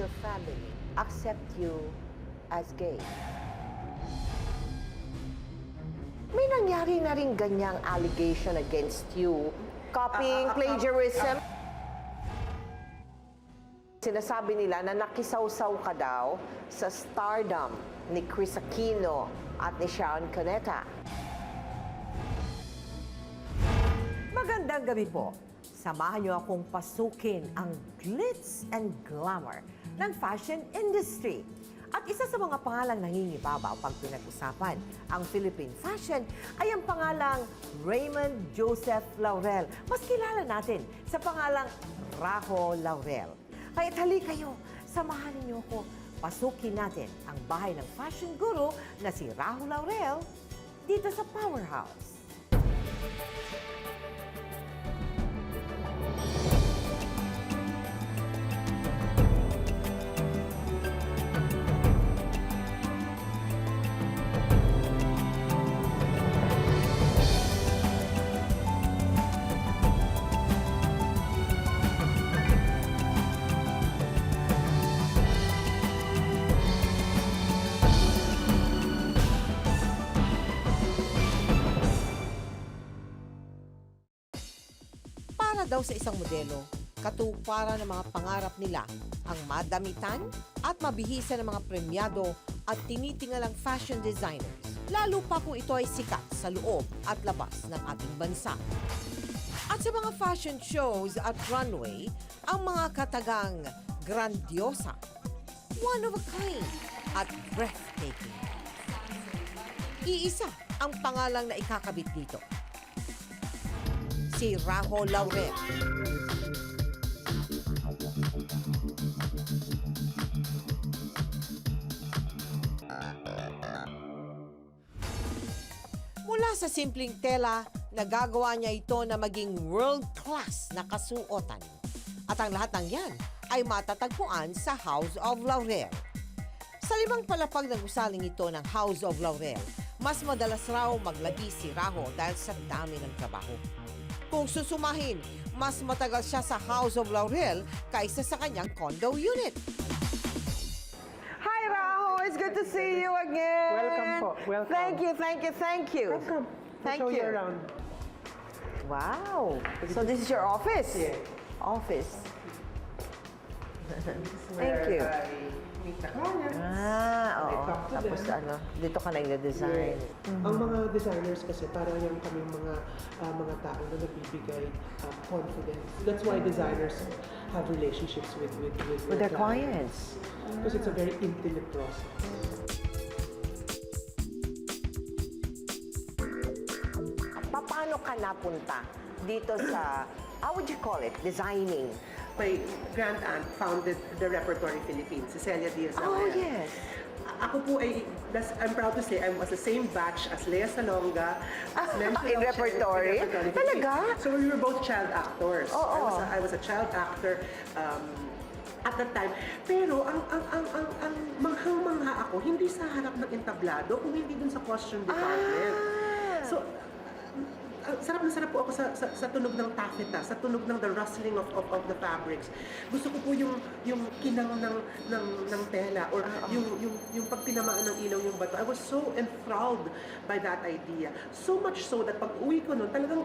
your family accept you as gay? May nangyari na rin ganyang allegation against you. Copying, plagiarism. Sinasabi nila na nakisawsaw ka daw sa stardom ni Chris Aquino at ni Sharon Cuneta. Magandang gabi po. Samahan niyo akong pasukin ang glitz and glamour ng fashion industry. At isa sa mga pangalang nangingibabaw pag pinag-usapan ang Philippine fashion ay ang pangalang Raymond Joseph Laurel. Mas kilala natin sa pangalang Raho Laurel. Kaya't hali kayo, samahan niyo ako. Pasukin natin ang bahay ng fashion guru na si Raho Laurel dito sa Powerhouse. Para daw sa isang modelo, katuparan ng mga pangarap nila ang madamitan at mabihisan ng mga premyado at tinitingalang fashion designers, lalo pa kung ito ay sikat sa loob at labas ng ating bansa. At sa mga fashion shows at runway, ang mga katagang grandiosa, one of a kind at breathtaking. Iisa ang pangalang na ikakabit dito. Si Raho Laurel. Mula sa simpleng tela, nagagawa niya ito na maging world-class na kasuotan. At ang lahat ng yan ay matatagpuan sa House of Laurel. Sa 5 palapag ng gusaling ito ng House of Laurel, mas madalas raw maglagi si Raho dahil sa dami ng trabaho. Kung susumahin, mas matagal siya sa House of Laurel kaysa sa kanyang condo unit. Hi, Raho! It's good to see you again. Welcome po. Welcome. Thank you, thank you, thank you. Welcome. Thank We'll show you. you around. Wow! So this is your office? Yeah. Office. This is Thank where you. I meet the clients. Oo. I talk to Tapos them. ano, dito ka nag-design. Ang mga designers kasi parang yung kaming mga tao na nagbibigay confidence. That's why designers have relationships with With their clients. Because it's a very intimate process. Paano ka napunta dito sa, how would you call it, designing? My grand aunt founded the Repertory Philippines, si Celia Diaz Oh, Laurel. yes. Ako po ay, I'm proud to say, I was the same batch as Lea Salonga. as Mem in Xiao, Repertory? Talaga? So we were both child actors. Oo. I was a child actor at that time. Pero ang manghang-mangha ako, hindi sa harap ng entablado, kung hindi dun sa costume department. So, sarap na sarap po ako sa tunog ng taffeta, sa tunog ng the rustling of the fabrics. Gusto ko po yung kinang ng tela or yung pag tinamaan ng ilaw yung bato. I was so enthralled by that idea. So much so that pag uwi ko nun, talagang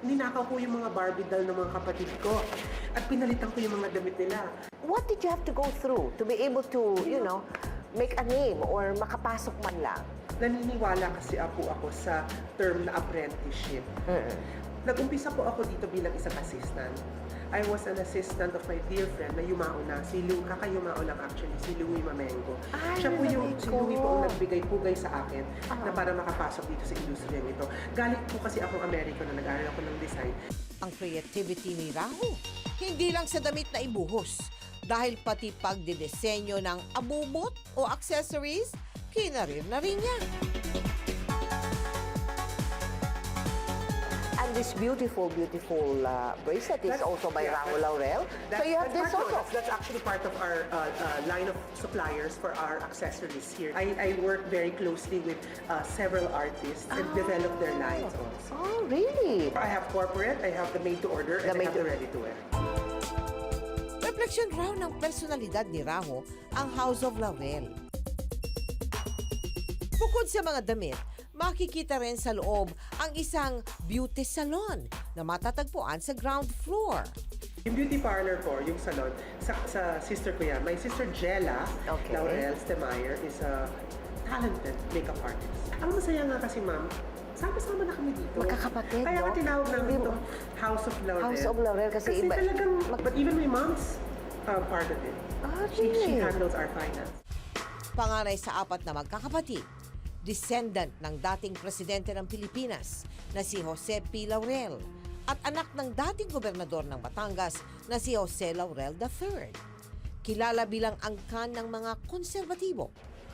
ninakaw ko yung mga Barbie doll ng mga kapatid ko at pinalitan ko yung mga damit nila. What did you have to go through to be able to, you know, make a name or makapasok man lang? Naniniwala kasi ako sa term na apprenticeship. Nag-umpisa po ako dito bilang isang assistant. I was an assistant of my dear friend na yumao na, kakayumao lang actually, si Louie Mamengo. Ay, Siya po yung, si Louie po ang Mamengo. nagbigay-pugay sa akin na para makapasok dito sa industriya nito. Galing po kasi akong American na nag-aaral ako ng design. Ang creativity ni Raho, hindi lang sa damit na ibuhos, dahil pati pagdidesenyo ng abubot o accessories, kinarir na rin niya. And this beautiful bracelet is also by Raho Laurel. So you have this also. That's actually part of our line of suppliers for our accessories here. I work very closely with several artists and develop their lines also. Oh, really? I have corporate, I have the made to order, and I have the ready to wear. Refleksyon raw ng personalidad ni Raho ang House of Laurel. Bukod sa mga damit, makikita rin sa loob ang isang beauty salon na matatagpuan sa ground floor. Yung beauty parlor ko, yung salon, sa sister ko yan. My sister Jella Okay. Laurel Stemeyer is a talented makeup artist. Ang masaya nga kasi, ma'am, sama-sama na kami dito. Magkakapatid, Kaya no? nga tinawag namin Hindi ito mo- House of Laurel. House of Laurel kasi iba- talagang, but even my mom's part of it. Ah, She really? handles our finance. Panganay sa 4 na magkakapatid, descendant ng dating presidente ng Pilipinas na si Jose P. Laurel at anak ng dating gobernador ng Batangas na si Jose Laurel III. Kilala bilang angkan ng mga konserbatibo.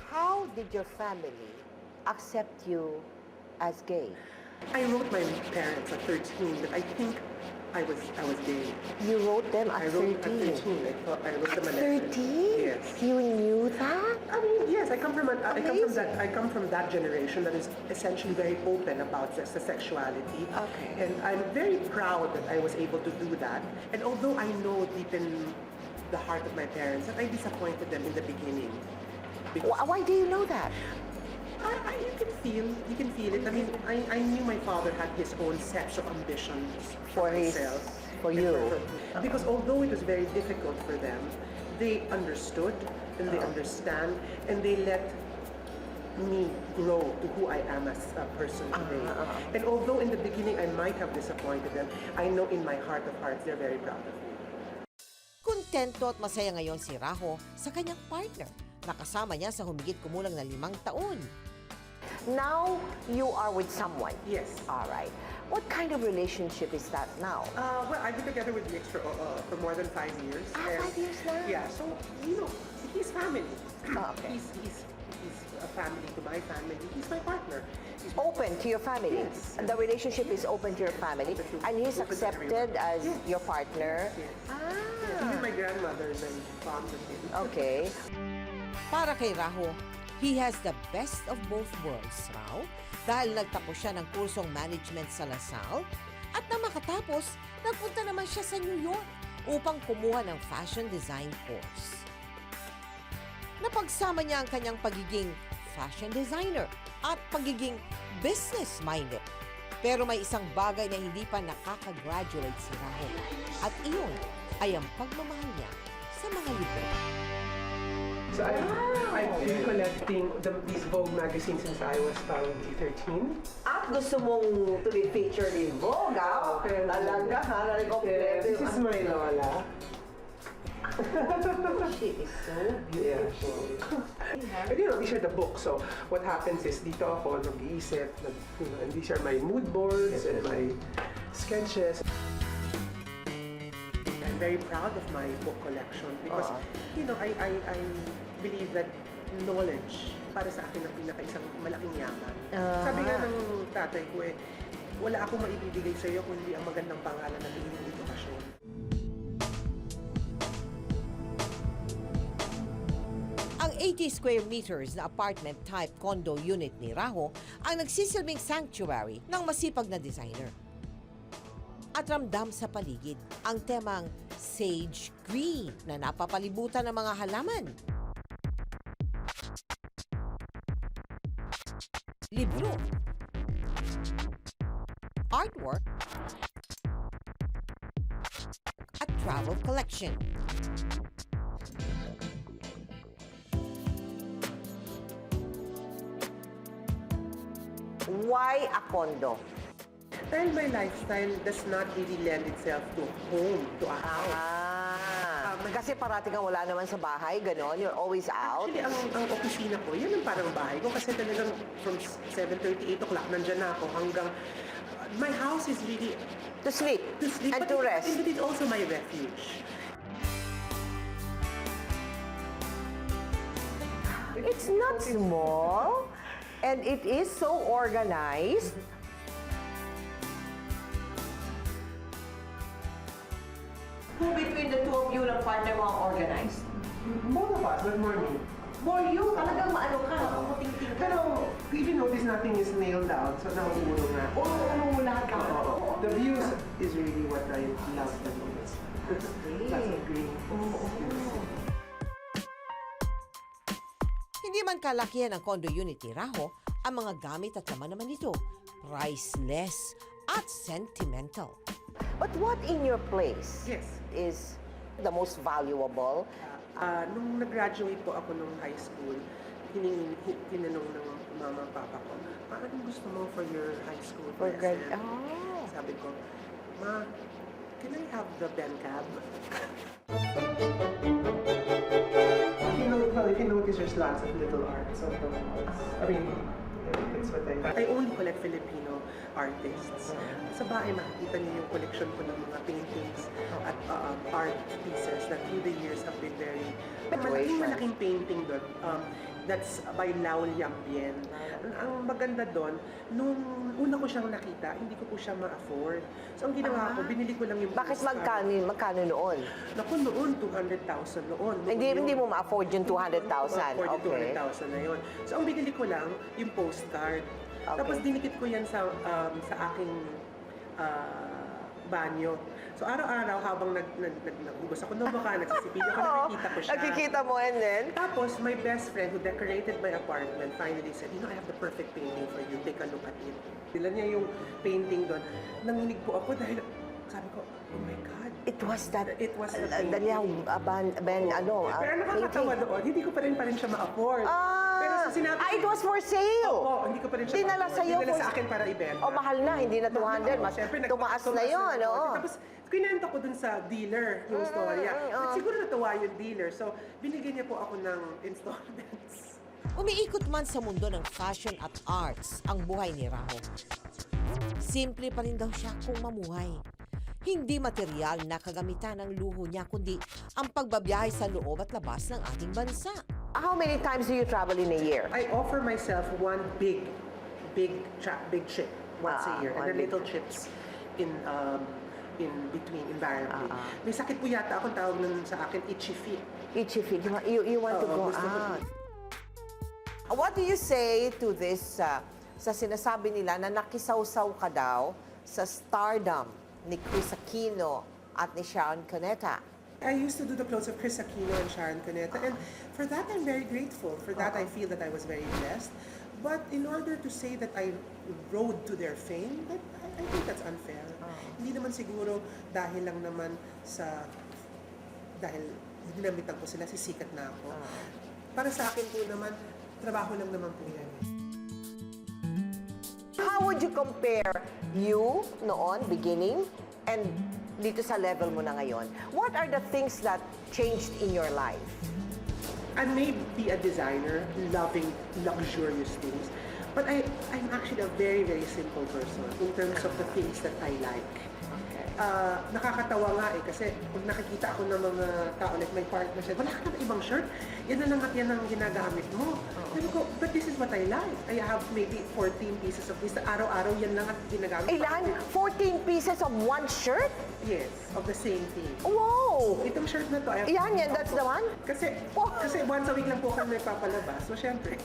How did your family accept you as gay? I wrote my parents at 13 that I think I was gay. You wrote them at I wrote 13? at 13. I wrote them a letter. 13? Yes. You knew that? I mean, yes, I come from Amazing. that generation that is essentially very open about sexuality. Okay. And I'm very proud that I was able to do that. And although I know deep in the heart of my parents that I disappointed them in the beginning. Because Why do you know that? you can feel it. I mean, I knew my father had his own sets of ambitions For his- myself. for And you. because although it was very difficult for them, they understood and they understand and they let me grow to who I am as a person today. And although in the beginning I might have disappointed them, I know in my heart of hearts they're very proud of me. Kontento at masaya ngayon si Raho sa kanyang partner. Nakasama niya sa humigit kumulang na 5 taon. Now you are with someone. Yes. All right. What kind of relationship is that now? Well, I've been together with Nick for more than 5 years. Ah, 5 years na? Yeah, so, he's family. Ah, okay. He's a family to my family. He's my partner. He's Open to your family. Yes. The relationship is open to your family. And he's Open to accepted as Yes. your partner. Yes. Ah. Even my grandmother is very fond of him. Okay. Para kay Raho, he has the best of both worlds raw dahil nagtapos siya ng kursong management sa LaSalle at nang makatapos, nagpunta naman siya sa New York upang kumuha ng fashion design course. Napagsama niya ang kanyang pagiging fashion designer at pagiging business-minded. Pero may isang bagay na hindi pa nakaka-graduate si Raho at iyon ay ang pagmamahal niya sa mga libro. So I've been collecting these Vogue magazines since I was probably 13. At gusto mong to be featured in Vogue, ha? Talaga, ha? This is my Lola. She is so Yeah. beautiful. And these are the books. So what happens is dito ako nag-iisip, and these are my mood boards and my sketches. I'm very proud of my book collection because, I believe that knowledge para sa akin ang pinaka-isang malaking yaman. Sabi nga ng tatay ko wala akong maibibigay sa iyo kundi ang magandang pangalan at iyong edukasyon. Ang 80 square meters na apartment type condo unit ni Raho ang nagsisilbing sanctuary ng masipag na designer. At ramdam sa paligid ang temang sage green na napapalibutan ng mga halaman. Libro, artwork, at travel collection. Why a condo? Dahil my lifestyle does not really lend itself to home, to a house. Kasi parating kang wala naman sa bahay, ganon. You're always out. Actually, ang opisina ko, yan ang parang bahay ko. Kasi talagang from 7:30, 8 o'clock, nandyan na ako hanggang... my house is really To sleep, to sleep. and but to it- rest. But it's also my refuge. It's not small, and it is so organized. Who between the two of you ng partner mo ang organized? More of us, but more me. More you, talagang maano ka, maputing-ting ka. Pero, if you notice, nothing is nailed down. So, nakapuro na. Oo, lahat ka. The views is really what I love the most. Lots of green. Hindi man kalakihan ang condo unit ni Raho, ang mga gamit at laman naman nito, priceless at sentimental. But what in your place Yes. is the most valuable? Nung nag-graduate po ako nung high school, tinanong ng mama at papa ko, anong gusto mo for your high school For present? oh. Sabi ko, Ma, can I have the Ben cab? If you notice, there's lots of little arts on the walls. I mean, that's what I only collect Filipino artists. Sa bahay, makikita niyo yung collection ko ng mga paintings at art pieces that through the years have been very... Malaking painting doon. That's by Lau Liambien. Ang maganda doon, nung una ko siyang nakita, hindi ko po siya ma-afford. So ang ginawa ko, binili ko lang yung Bakit postcard. magkano noon? Naku, noon, 200,000 noon. Hindi mo ma-afford yung 200,000. Ma-afford yung Okay. 200,000 na yun. So ang binili ko lang, yung postcard. Okay. Tapos dinikit ko yan sa aking banyo. So araw-araw habang naghugas ako ng baka, nagsisipilyo ako, nakikita ko siya. Nakikita mo and then? Tapos, my best friend who decorated my apartment finally said, I have the perfect painting for you. Take a look at it. Dila niya yung painting doon. Nanginig po ako dahil sabi ko, oh my God. It was the painting. Daliang Pero nakakatawa doon, hindi ko pa rin siya ma-afford. Pero sa sinabi it was for sale! Oo, hindi ko pa rin siya Dinala ma-afford. sa'yo Dinala for- sa akin para ibenta. O mahal na, hindi na 200. Mas Siyempre, tumaas na yun. Oo. Tapos, kinento ko dun sa dealer yung storya. At siguro natuwa yung dealer. So, binigyan niya po ako ng installments. Umiikot man sa mundo ng fashion at arts ang buhay ni Raho. Simple pa rin daw siya kung mamuhay. Hindi material na kagamitan ng luho niya, kundi ang pagbabiyahe sa loob at labas ng ating bansa. How many times do you travel in a year? I offer myself one big trip once a year. And one then big little trips in between, invariably. May sakit po yata akong tawag nun sa akin, itchy feet. Itchy feet. You want to Oo, go gusto ko. out. What do you say to this sa sinasabi nila na nakisawsaw ka daw sa stardom ni Chris Aquino at ni Sharon Cuneta? I used to do the clothes of Chris Aquino and Sharon Cuneta, and for that I'm very grateful. For that I feel that I was very blessed. But in order to say that I rode to their fame, I think that's unfair. Hindi naman siguro dahil lang naman dahil ginamitan ko sila, sisikat na ako. Para sa akin po naman, trabaho lang naman po yan. How would you compare you noon, beginning, and dito sa level mo na ngayon? What are the things that changed in your life? I may be a designer, loving luxurious things, but I'm actually a very, very simple person in terms of the things that I like. Nakakatawa nga kasi pag nakikita ako ng mga tao, like my partner said, wala ka na ibang shirt, yan na lang at yan ang ginagamit mo. Sabi ko, but this is what I like. I have maybe 14 pieces of this. Araw-araw yan lang at ginagamit. Ilan? 14 pieces of one shirt? Yes, of the same thing. Wow! Itong shirt na to, I have... Yan, that's the one? Kasi once a week lang po kami papalabas. So, syempre.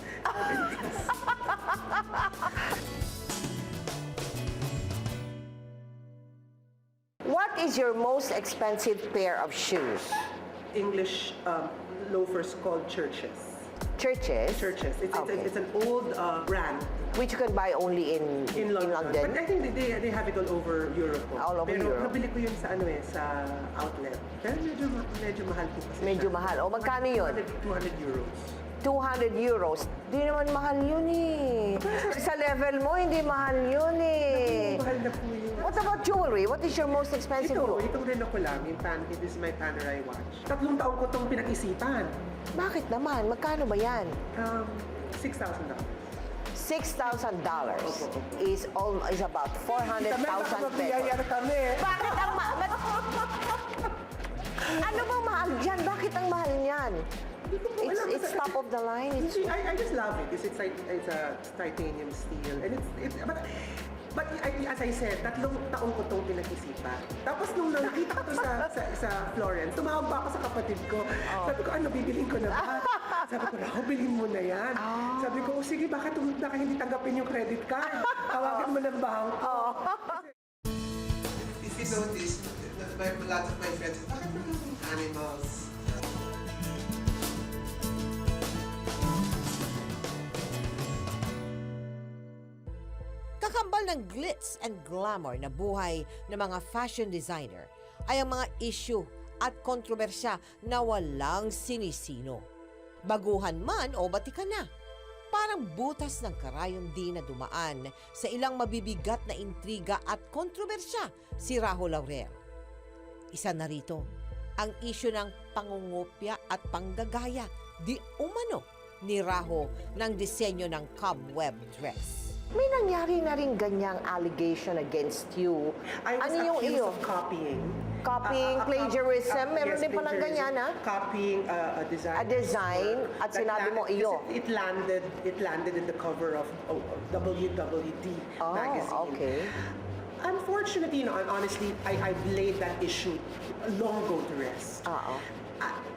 What is your most expensive pair of shoes? English loafers called Churches. Churches? Churches. Okay. It's an old brand Which you can buy only in London. But I think they have it all over Europe. Po. All over Pero Europe. nabili ko yun sa sa outlet. Pero medyo mahal po kasi Medyo siya. mahal. O magkano yun? 200 euros. 200 euros. Di naman mahal yun eh. Sa level mo, hindi mahal yun eh. Mahal na po yun. What about jewelry? What is your most expensive Itong relo ko lang, this is my Panerai watch. 3 taon ko itong pinag-isipan. Bakit naman? Magkano ba yan? $6,000. $6,000 Opo. is about 400,000 pesos. kami. Bakit ang mahal? Ano bang mahal dyan? Bakit ang mahal niyan? It's top of the line. I just love it. It's a titanium steel, and but as I said, 3 taon ko itong pinag-isipan. Tapos nung nakita ko sa Florence, tumawag pa ako sa kapatid ko. Sabi ko, ano, bibilin ko na ba? Sabi ko, ako, bilhin mo na yan. Sabi ko, sige, baka hindi tanggapin yung credit card. Tawagan mo ng bangko. If you notice, lots of my friends, bakit maraming animals? Kakambal ng glitz and glamour na buhay ng mga fashion designer ay ang mga issue at kontrobersya na walang sinisino. Baguhan man o batikan na, parang butas ng karayom din na dumaan sa ilang mabibigat na intriga at kontrobersya si Raho Laurel. Isa na rito, ang issue ng pangungopya at panggagaya di umano ni Raho ng disenyo ng cobweb dress. May nangyari na rin ganyang allegation against you. I was Ano yung accused iyo? of copying. Copying, plagiarism, meron yes, din palang plagiarism. ganyan, ha? Copying a design. A design, at That sinabi mo, iyo. It landed in the cover of WWD magazine. Oh, okay. Unfortunately, and honestly, I've laid that issue long ago to rest. Oo.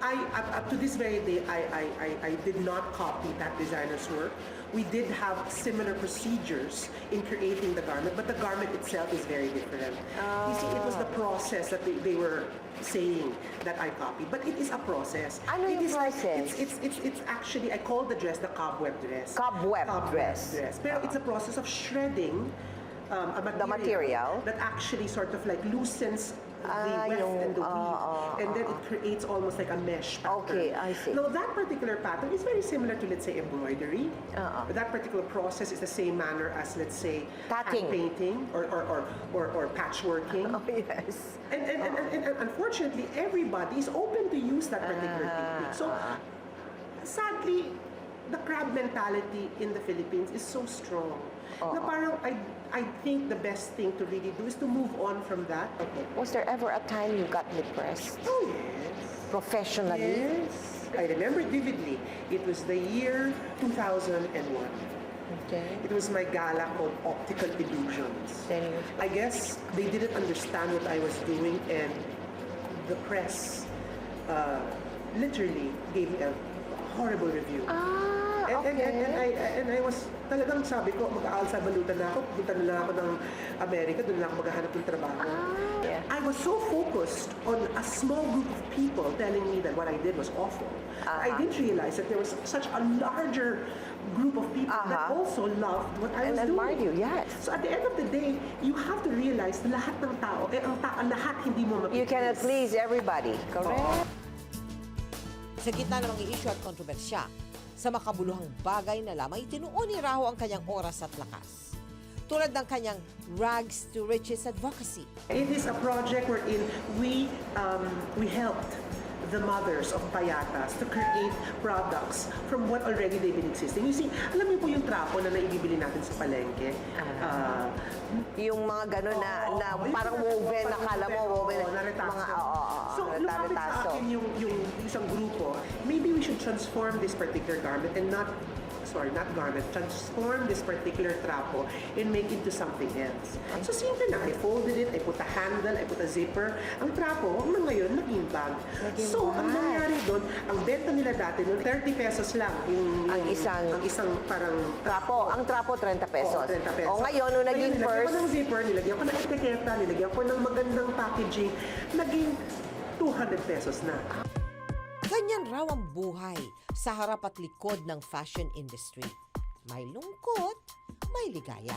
Up to this very day, I did not copy that designer's work. We did have similar procedures in creating the garment, but the garment itself is very different. You see, it was the process that they were saying that I copied, but it is a process. Ano It yung is like- process? It's actually, I call the dress the cobweb dress. Cobweb dress. Pero it's a process of shredding a material? that actually sort of like loosens the weft yung- and the weave, and then it creates almost like a mesh pattern. Okay, I see. Now that particular pattern is very similar to, let's say, embroidery. That particular process is the same manner as, let's say, Tatting. hand painting or patchworking. Oh, yes. And unfortunately, everybody is open to use that particular technique. So, sadly, the crab mentality in the Philippines is so strong. Na parang I think the best thing to really do is to move on from that. Was there ever a time you got depressed Oh, yes. professionally? Yes. I remember vividly. It was the year 2001. Okay. It was my gala called Optical Illusions. Then you- I guess they didn't understand what I was doing, and the press literally gave me a horrible review. And I was talagang sabi ko, mag-aaral sa balutan na ako, punta na lang ako ng Amerika, doon lang ako maghahanap ng trabaho. Yeah. I was so focused on a small group of people telling me that what I did was awful. I didn't realize that there was such a larger group of people that also loved what I And was admired you, doing. yes. So at the end of the day, you have to realize na lahat ng tao, ang lahat hindi mo mapipis. You cannot please everybody, correct? Sa gitna ng mga issue at kontrobersya, sa makabuluhang bagay na lamang itinuon ni Raho ang kanyang oras at lakas. Tulad ng kanyang Rags to Riches advocacy. It is a project wherein we helped the mothers of payatas to create products from what already they've been existing. You see, alam niyo po yung trapo na naibibili natin sa palengke. Yung mga gano'n na Oo, parang yung woven, nakala mo woven. Oo, naretaso. Mga, So, lumapit sa akin yung isang grupo, maybe we should transform this particular garment and transform this particular trapo and make it into something else. So, simple na. I folded it, I put a handle, I put a zipper. Ang trapo, ngayon, naging bag. So, ang nangyari doon, ang benta nila dati, noon 30 pesos lang. Ang isang parang Trapo, ang trapo 30 pesos. Oo, 30 pesos. O ngayon, nung naging Nilagyan first, ko ng zipper, nilagyan ko ng etiketa, nilagyan ko ng magandang packaging, naging 200 pesos na. Ganyan raw ang buhay sa harap at likod ng fashion industry. May lungkot, may ligaya,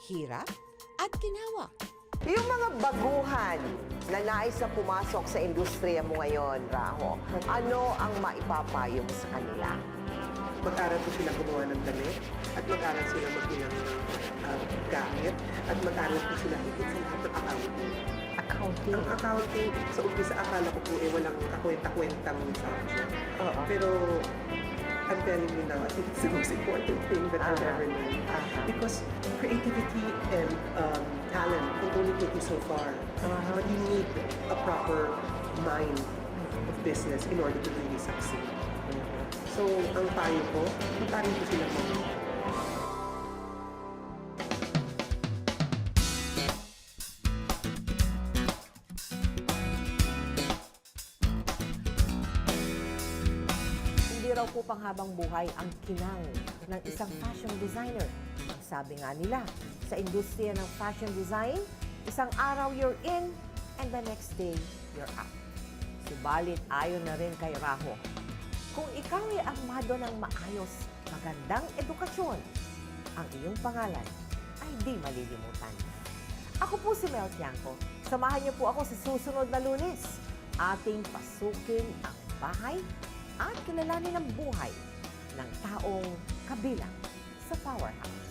hirap at ginawa. yung mga baguhan na nais na pumasok sa industriya mo ngayon, Raho, ano ang maipapayo mo sa kanila? Mag-aral po sila gumawa ng damit, at mag-aral sila magbilang ng gamit, at mag-aral po sila higit sa lahat ng accounting. Accounting. Ang accounting, sa umpisa akala ko po walang kakwenta-kwentang subject. Pero I'm telling you now, I think it's the most important thing that I've ever known. Because creativity and talent can only take you so far. But you need a proper mind of business in order to really succeed. So, ang payo ko, mag-aral ko sila mo. Hindi raw po panghabang buhay ang kinang ng isang fashion designer. Sabi nga nila, sa industriya ng fashion design, isang araw you're in and the next day, you're out. Subalit ayon na rin kay Raho, kung ikaw ay armado ng maayos, magandang edukasyon, ang iyong pangalan ay di malilimutan. Ako po si Mel Tiangco. Samahan niyo po ako sa susunod na Lunes. Ating pasukin ang bahay at kilalanin ang buhay ng taong kabilang sa Powerhouse.